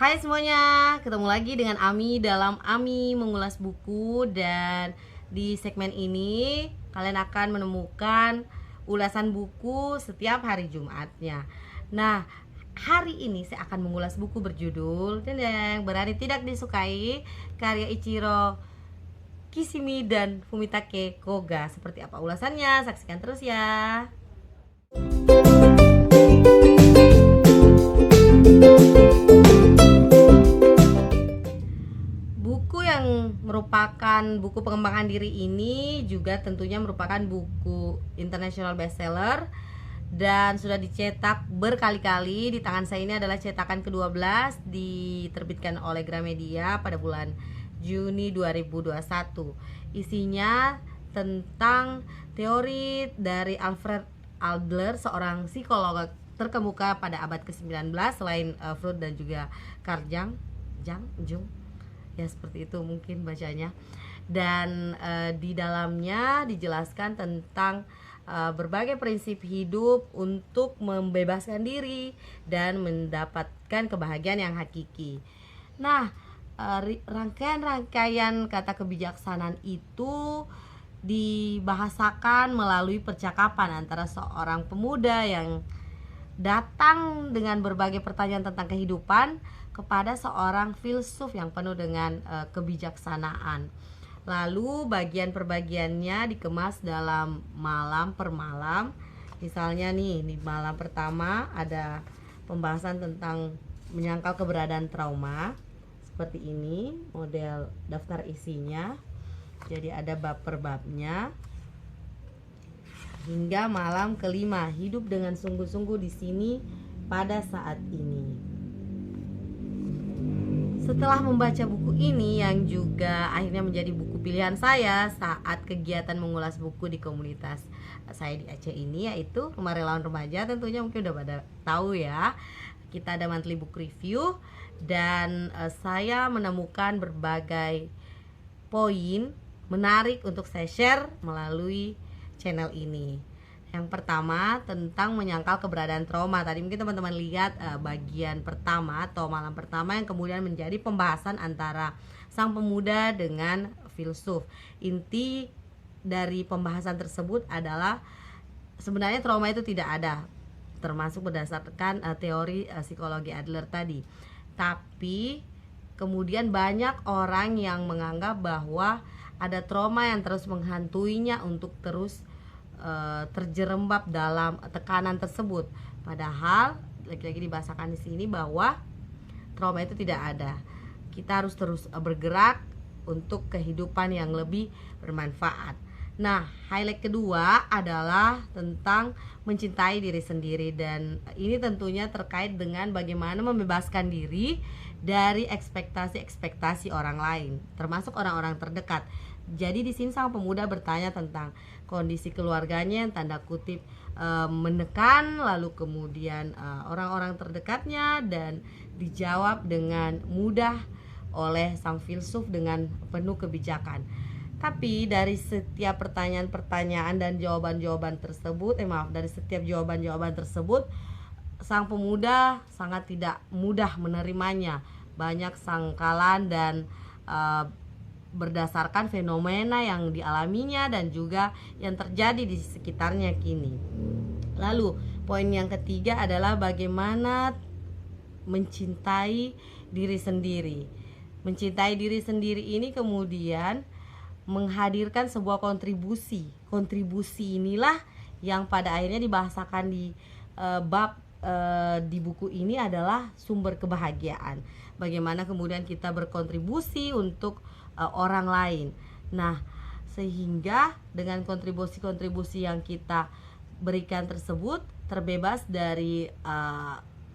Hai semuanya, ketemu lagi dengan Ami dalam Ami Mengulas Buku. Dan di segmen ini kalian akan menemukan ulasan buku setiap hari Jumatnya. Nah, hari ini saya akan mengulas buku berjudul Dendeng Berani Tidak Disukai, karya Ichiro Kishimi dan Fumitake Koga. Seperti apa ulasannya? Saksikan terus ya. Buku yang merupakan buku pengembangan diri ini juga tentunya merupakan buku international bestseller dan sudah dicetak berkali-kali. Di tangan saya ini adalah cetakan ke-12, diterbitkan oleh Gramedia pada bulan Juni 2021. Isinya tentang teori dari Alfred Adler, seorang psikolog terkemuka pada abad ke-19 selain Freud dan juga Carl Jung, ya seperti itu mungkin bacanya. Dan di dalamnya dijelaskan tentang berbagai prinsip hidup untuk membebaskan diri dan mendapatkan kebahagiaan yang hakiki. Nah, rangkaian-rangkaian kata kebijaksanaan itu dibahasakan melalui percakapan antara seorang pemuda yang datang dengan berbagai pertanyaan tentang kehidupan kepada seorang filsuf yang penuh dengan kebijaksanaan. Lalu bagian per bagiannya dikemas dalam malam per malam. Misalnya nih, di malam pertama ada pembahasan tentang menyangkal keberadaan trauma. Seperti ini model daftar isinya. Jadi ada bab per babnya. Hingga malam kelima, hidup dengan sungguh-sungguh di sini pada saat ini. Setelah membaca buku ini yang juga akhirnya menjadi buku pilihan saya saat kegiatan mengulas buku di komunitas saya di Aceh ini, yaitu Rumah Relawan Remaja, tentunya mungkin udah pada tahu ya. Kita ada monthly book review dan saya menemukan berbagai poin menarik untuk saya share melalui channel ini. Yang pertama tentang menyangkal keberadaan trauma. Tadi mungkin teman-teman lihat bagian pertama atau malam pertama yang kemudian menjadi pembahasan antara sang pemuda dengan filsuf. Inti dari pembahasan tersebut adalah sebenarnya trauma itu tidak ada, termasuk berdasarkan teori psikologi Adler tadi. Tapi kemudian banyak orang yang menganggap bahwa ada trauma yang terus menghantuinya untuk terus terjerembab dalam tekanan tersebut. Padahal lagi-lagi dibahasakan di sini bahwa trauma itu tidak ada. Kita harus terus bergerak untuk kehidupan yang lebih bermanfaat. Nah, highlight kedua adalah tentang mencintai diri sendiri, dan ini tentunya terkait dengan bagaimana membebaskan diri dari ekspektasi-ekspektasi orang lain, termasuk orang-orang terdekat. Jadi di sini sang pemuda bertanya tentang kondisi keluarganya yang tanda kutip menekan, lalu kemudian orang-orang terdekatnya, dan dijawab dengan mudah oleh sang filsuf dengan penuh kebijakan. Tapi dari setiap pertanyaan-pertanyaan dan jawaban-jawaban tersebut, dari setiap jawaban-jawaban tersebut, sang pemuda sangat tidak mudah menerimanya. Banyak sangkalan dan berdasarkan fenomena yang dialaminya dan juga yang terjadi di sekitarnya kini. Lalu poin yang ketiga adalah bagaimana mencintai diri sendiri. Mencintai diri sendiri ini kemudian menghadirkan sebuah kontribusi. Kontribusi inilah yang pada akhirnya dibahasakan di bab di buku ini adalah sumber kebahagiaan. Bagaimana kemudian kita berkontribusi untuk orang lain. Nah, sehingga dengan kontribusi-kontribusi yang kita berikan tersebut terbebas dari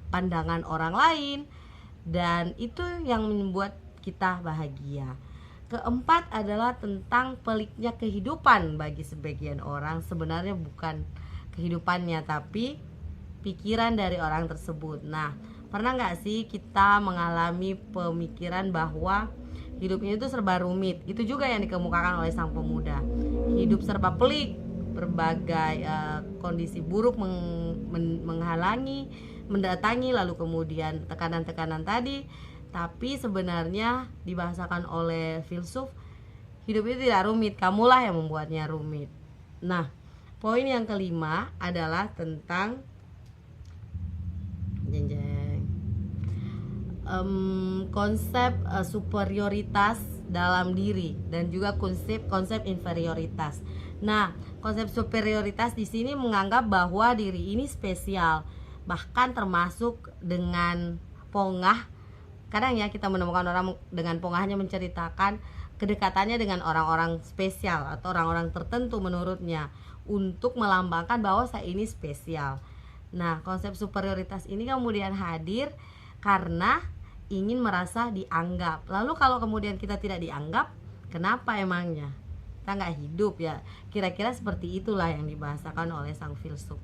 pandangan orang lain, dan itu yang membuat kita bahagia. Keempat adalah tentang peliknya kehidupan. Bagi sebagian orang sebenarnya bukan kehidupannya, tapi pikiran dari orang tersebut. Nah, pernah nggak sih kita mengalami pemikiran bahwa hidup ini tuh serba rumit? Itu juga yang dikemukakan oleh sang pemuda. Hidup serba pelik, berbagai kondisi buruk menghalangi, mendatangi, lalu kemudian tekanan-tekanan tadi, Tapi sebenarnya dibahasakan oleh filsuf, hidup itu tidak rumit, kamulah yang membuatnya rumit. Nah, poin yang kelima adalah tentang konsep superioritas dalam diri dan juga konsep inferioritas. Nah, konsep superioritas di sini menganggap bahwa diri ini spesial, bahkan termasuk dengan pongah. Kadang ya kita menemukan orang dengan pongahnya menceritakan kedekatannya dengan orang-orang spesial atau orang-orang tertentu menurutnya untuk melambangkan bahwa saya ini spesial. Nah, konsep superioritas ini kemudian hadir karena ingin merasa dianggap. Lalu kalau kemudian kita tidak dianggap, kenapa emangnya? Kita nggak hidup ya. Kira-kira seperti itulah yang dibahasakan oleh sang filsuf.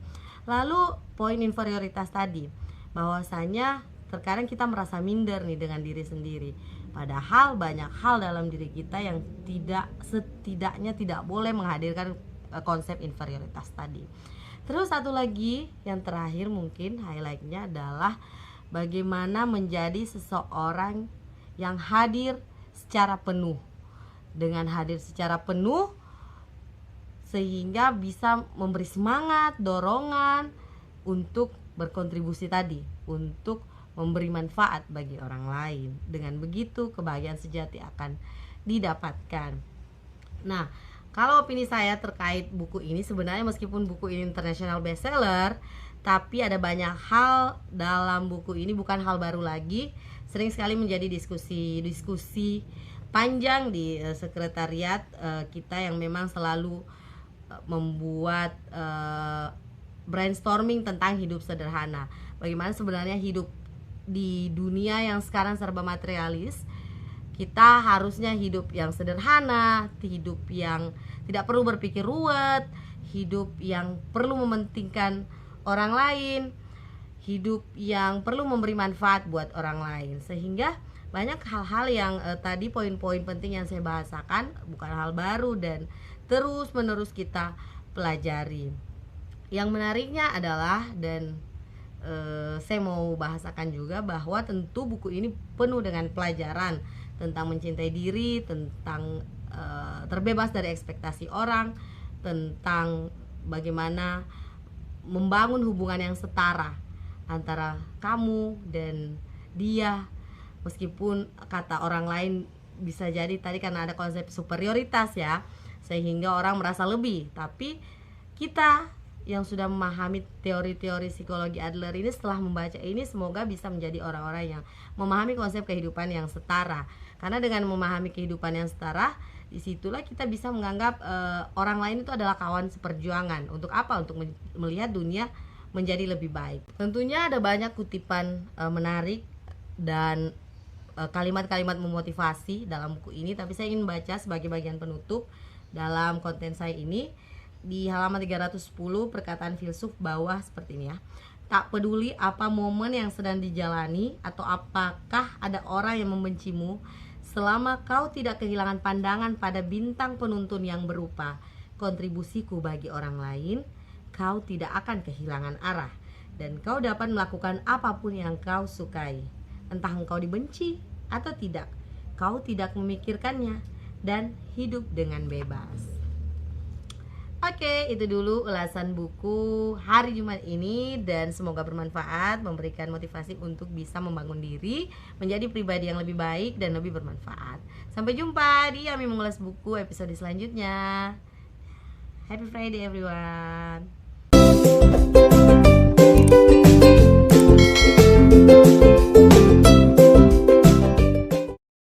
Lalu poin inferioritas tadi, bahwasanya terkadang kita merasa minder nih dengan diri sendiri. Padahal banyak hal dalam diri kita yang setidaknya tidak boleh menghadirkan konsep inferioritas tadi. Terus satu lagi yang terakhir mungkin highlightnya adalah bagaimana menjadi seseorang yang hadir secara penuh. Dengan hadir secara penuh sehingga bisa memberi semangat, dorongan untuk berkontribusi tadi, untuk memberi manfaat bagi orang lain. Dengan begitu kebahagiaan sejati akan didapatkan. Nah, kalau opini saya terkait buku ini, sebenarnya meskipun buku ini international bestseller, tapi ada banyak hal dalam buku ini, bukan hal baru lagi. Sering sekali menjadi diskusi panjang di sekretariat kita yang memang selalu membuat brainstorming tentang hidup sederhana. Bagaimana sebenarnya hidup di dunia yang sekarang serba materialis. Kita harusnya hidup yang sederhana, hidup yang tidak perlu berpikir ruwet, hidup yang perlu mementingkan orang lain, hidup yang perlu memberi manfaat buat orang lain. Sehingga banyak hal-hal yang tadi poin-poin penting yang saya bahasakan bukan hal baru dan terus-menerus kita pelajari. Yang menariknya adalah dan saya mau bahasakan juga bahwa tentu buku ini penuh dengan pelajaran tentang mencintai diri, tentang terbebas dari ekspektasi orang, tentang bagaimana membangun hubungan yang setara antara kamu dan dia. Meskipun kata orang lain bisa jadi tadi karena ada konsep superioritas ya, sehingga orang merasa lebih. Tapi kita yang sudah memahami teori-teori psikologi Adler ini, setelah membaca ini semoga bisa menjadi orang-orang yang memahami konsep kehidupan yang setara. Karena dengan memahami kehidupan yang setara, disitulah kita bisa menganggap orang lain itu adalah kawan seperjuangan. Untuk apa? Untuk melihat dunia menjadi lebih baik. Tentunya ada banyak kutipan menarik dan kalimat-kalimat memotivasi dalam buku ini, tapi saya ingin membaca sebagai bagian penutup dalam konten saya ini. Di halaman 310 perkataan filsuf bawah seperti ini ya. Tak peduli apa momen yang sedang dijalani atau apakah ada orang yang membencimu, selama kau tidak kehilangan pandangan pada bintang penuntun yang berupa kontribusiku bagi orang lain, kau tidak akan kehilangan arah dan kau dapat melakukan apapun yang kau sukai. Entah engkau dibenci atau tidak, kau tidak memikirkannya dan hidup dengan bebas. Oke, itu dulu ulasan buku hari Jumat ini dan semoga bermanfaat, memberikan motivasi untuk bisa membangun diri menjadi pribadi yang lebih baik dan lebih bermanfaat. Sampai jumpa di Yami Mengulas Buku episode selanjutnya. Happy Friday everyone.